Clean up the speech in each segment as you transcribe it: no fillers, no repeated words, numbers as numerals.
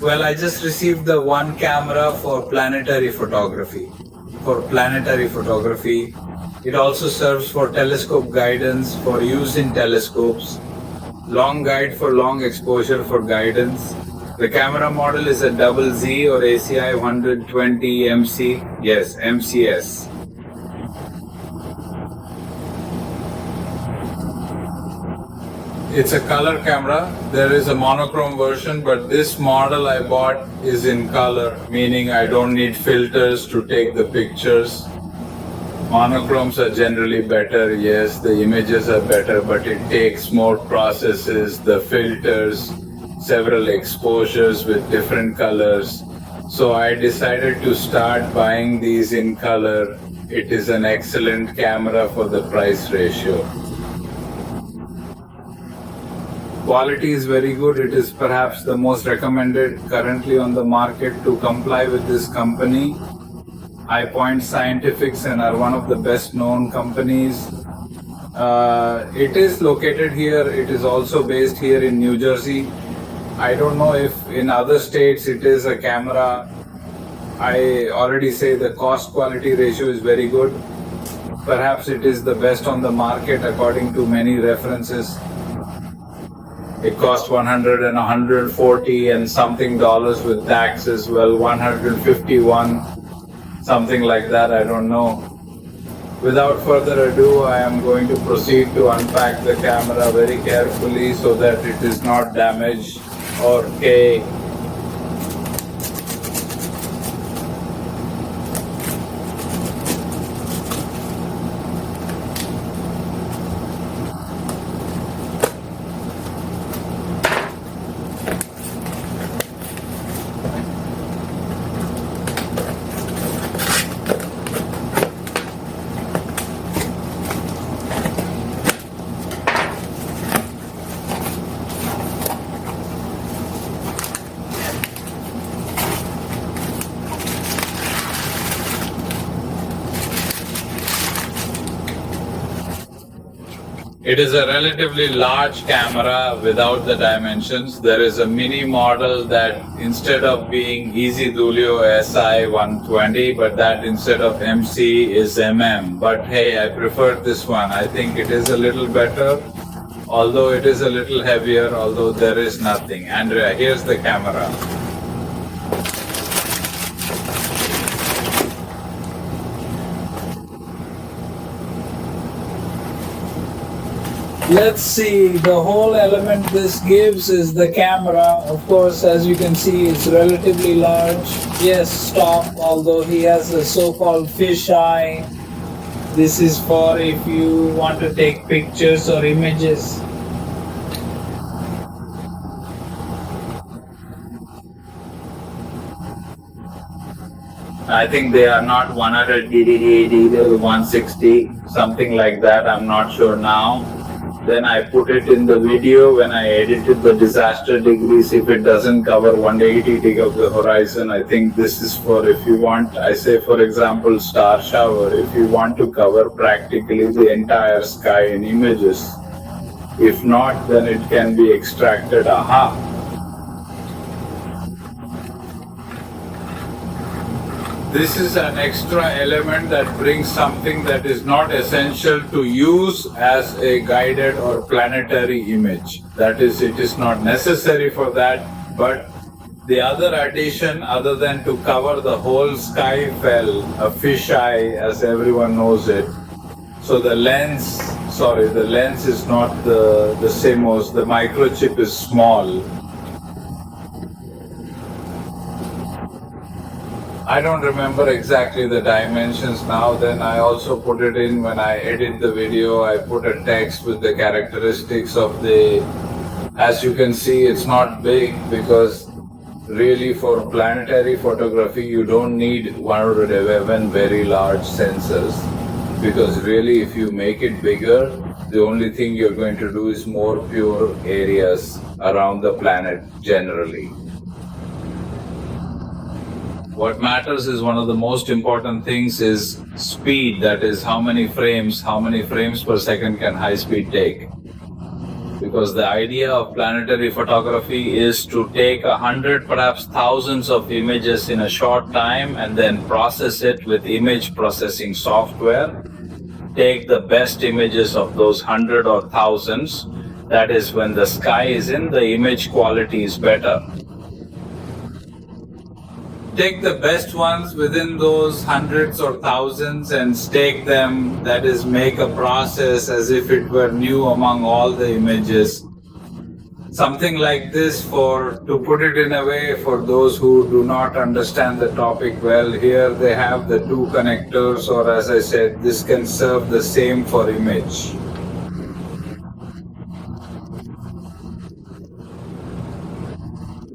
Well, I just received the one camera for planetary photography. It also serves for telescope guidance, for use in telescopes, long guide for long exposure for guidance. The camera model is a ZWO or ASI120MC, yes, MCS. It's a color camera. There is a monochrome version, but this model I bought is in color, meaning I don't need filters to take the pictures. Monochromes are generally better, yes, the images are better, but it takes more processes, the filters, several exposures with different colors. So I decided to start buying these in color. It is an excellent camera for the price ratio. Quality is very good. It is perhaps the most recommended currently on the market to comply with this company. iPoint Scientifics and are one of the best known companies. It is located here. It is also based here in New Jersey. I don't know if in other states it is a camera. I already say the cost quality ratio is very good. Perhaps it is the best on the market according to many references. It costs $100 and $140 and something dollars with tax as well, 151, something like that, I don't know. Without further ado, I am going to proceed to unpack the camera very carefully so that it is not damaged or caked. It is a relatively large camera without the dimensions. There is a mini model that instead of being ZWO ASI120, but that instead of MC is MM. But hey, I prefer this one. I think it is a little better, although it is a little heavier, although there is nothing. Andrea, here's the camera. Let's see, the whole element this gives is the camera. Of course, as you can see, it's relatively large. Yes, stop, although he has a so-called fisheye. This is for if you want to take pictures or images. I think they are not 100 DDD, they're 160, something like that, I'm not sure now. Then I put it in the video when I edited the disaster degrees. If it doesn't cover 180 of the horizon, I think this is for if you want, I say for example, star shower, if you want to cover practically the entire sky in images. If not, then it can be extracted, aha. This is an extra element that brings something that is not essential to use as a guided or planetary image. That is, it is not necessary for that, but the other addition, other than to cover the whole sky fell, a fisheye as everyone knows it. So the lens is not the CMOS, the microchip is small. I don't remember exactly the dimensions now. Then I also put it in when I edit the video. I put a text with the characteristics of the, as you can see, it's not big because really for planetary photography you don't need 111 very large sensors, because really if you make it bigger, the only thing you're going to do is more pure areas around the planet generally. What matters is one of the most important things is speed, that is how many frames per second can high speed take. because the idea of planetary photography is to take 100, perhaps thousands of images in a short time and then process it with image processing software. Take the best images of those 100 or thousands. That is, when the sky is in, the image quality is better. Take the best ones within those hundreds or thousands and stake them, that is, make a process as if it were new among all the images. Something like this, to put it in a way, for those who do not understand the topic well, here they have the two connectors, or as I said, this can serve the same for image.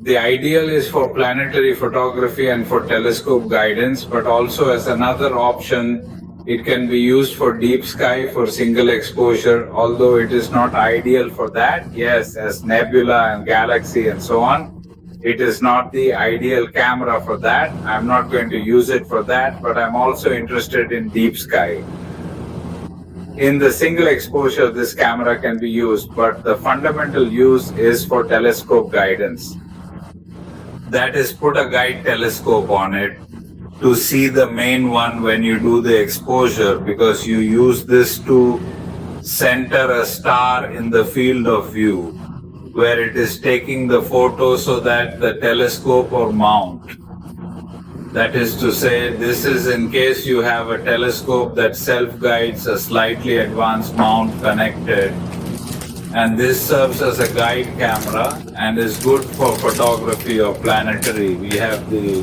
The ideal is for planetary photography and for telescope guidance, but also as another option, it can be used for deep sky for single exposure, although it is not ideal for that. Yes, as nebula and galaxy and so on, it is not the ideal camera for that. I'm not going to use it for that, but I'm also interested in deep sky. In the single exposure, this camera can be used, but the fundamental use is for telescope guidance. That is, put a guide telescope on it to see the main one when you do the exposure, because you use this to center a star in the field of view where it is taking the photo so that the telescope or mount. That is to say, this is in case you have a telescope that self-guides a slightly advanced mount connected. And this serves as a guide camera and is good for photography or planetary. We have the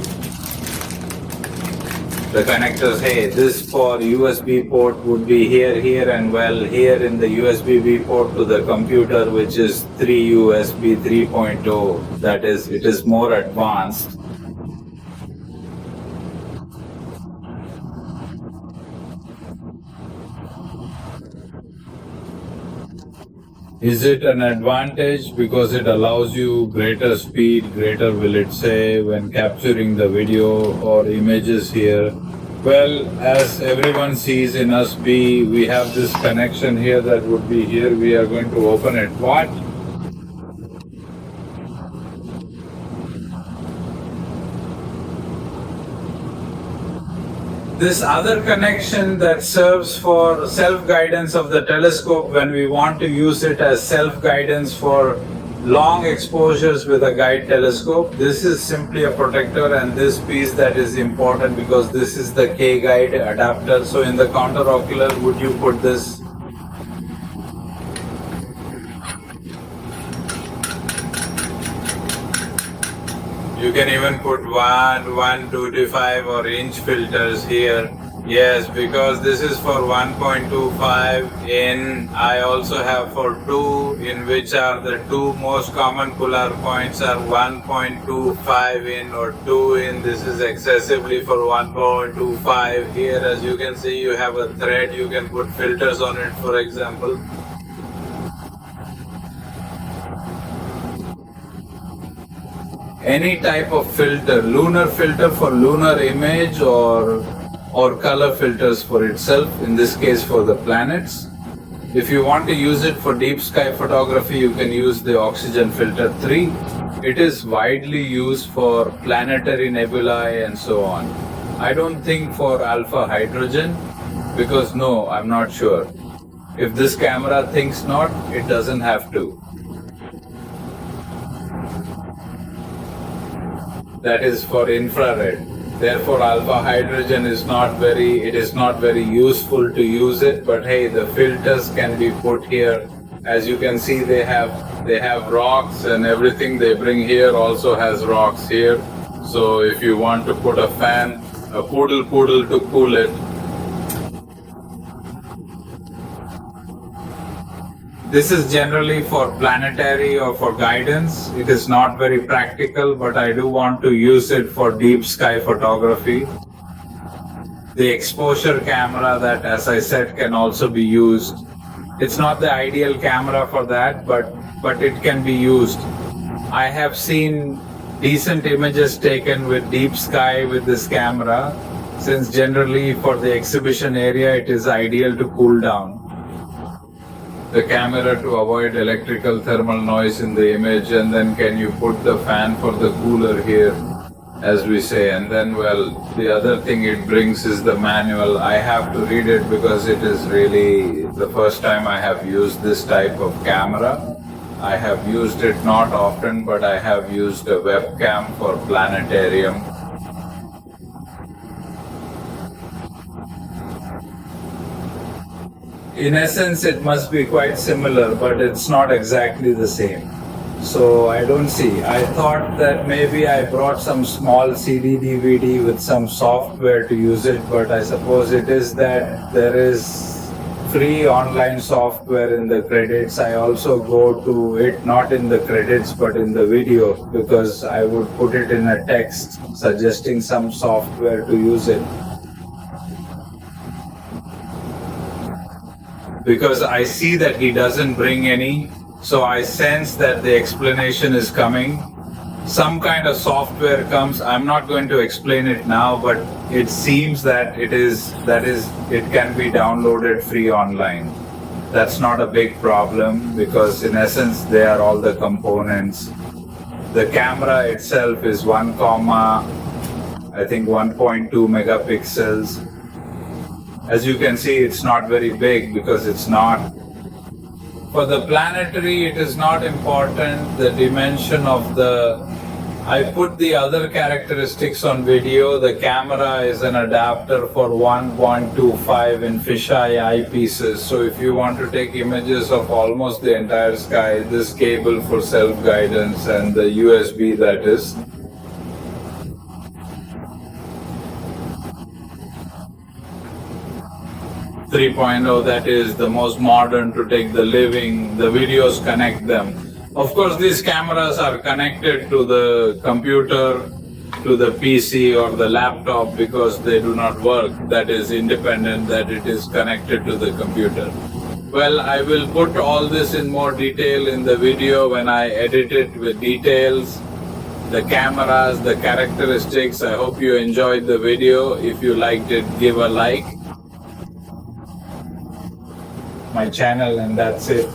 connectors. Hey, this for USB port would be here, and well, here in the USB-B port to the computer, which is 3 USB 3.0. That is, it is more advanced. Is it an advantage because it allows you greater speed, greater, will it say, when capturing the video or images here? Well, as everyone sees in USB, we have this connection here that would be here. We are going to open it. What? This other connection that serves for self-guidance of the telescope when we want to use it as self-guidance for long exposures with a guide telescope. This is simply a protector, and this piece that is important because this is the K-guide adapter. So in the counterocular, would you put this? You can even put 1, 225 or inch filters here. Yes, because this is for 1.25 in. I also have for 2 in, which are the two most common puller points are 1.25 in or 2 in. This is excessively for 1.25. Here, as you can see, you have a thread. You can put filters on it, for example. Any type of filter, lunar filter for lunar image or color filters for itself, in this case for the planets. If you want to use it for deep sky photography, you can use the oxygen filter 3. It is widely used for planetary nebulae and so on. I don't think for alpha hydrogen, because no, I'm not sure. If this camera thinks not, it doesn't have to. That is for infrared. Therefore, alpha hydrogen is not very useful to use it. But hey, the filters can be put here. As you can see, they have rocks, and everything they bring here also has rocks here. So if you want to put a fan, a poodle to cool it. This is generally for planetary or for guidance. It is not very practical, but I do want to use it for deep sky photography. The exposure camera that, as I said, can also be used. It's not the ideal camera for that, but it can be used. I have seen decent images taken with deep sky with this camera, since generally for the exhibition area it is ideal to cool down. the camera to avoid electrical thermal noise in the image, and then can you put the fan for the cooler here, as we say. And then, well, the other thing it brings is the manual. I have to read it because it is really the first time I have used this type of camera. I have used it not often, but I have used a webcam for planetarium. In essence, it must be quite similar, but it's not exactly the same. So I don't see. I thought that maybe I brought some small CD DVD with some software to use it, but I suppose it is that there is free online software in the credits. I also go to it not in the credits but in the video, because I would put it in a text suggesting some software to use it. Because I see that he doesn't bring any, so I sense that the explanation is coming. Some kind of software comes. I'm not going to explain it now, but it seems that it can be downloaded free online. That's not a big problem, because in essence they are all the components. The camera itself is 1.2 megapixels. As you can see, it's not very big because it's not. For the planetary, it is not important the dimension of the. I put the other characteristics on video. The camera is an adapter for 1.25 in fisheye eyepieces. So if you want to take images of almost the entire sky, this cable for self-guidance and the USB, that is. 3.0, that is the most modern to take the videos, connect them. Of course, these cameras are connected to the computer, to the PC or the laptop, because they do not work. That is independent, that it is connected to the computer. Well, I will put all this in more detail in the video when I edit it with details, the cameras, the characteristics. I hope you enjoyed the video. If you liked it, give a like. My channel, and that's it.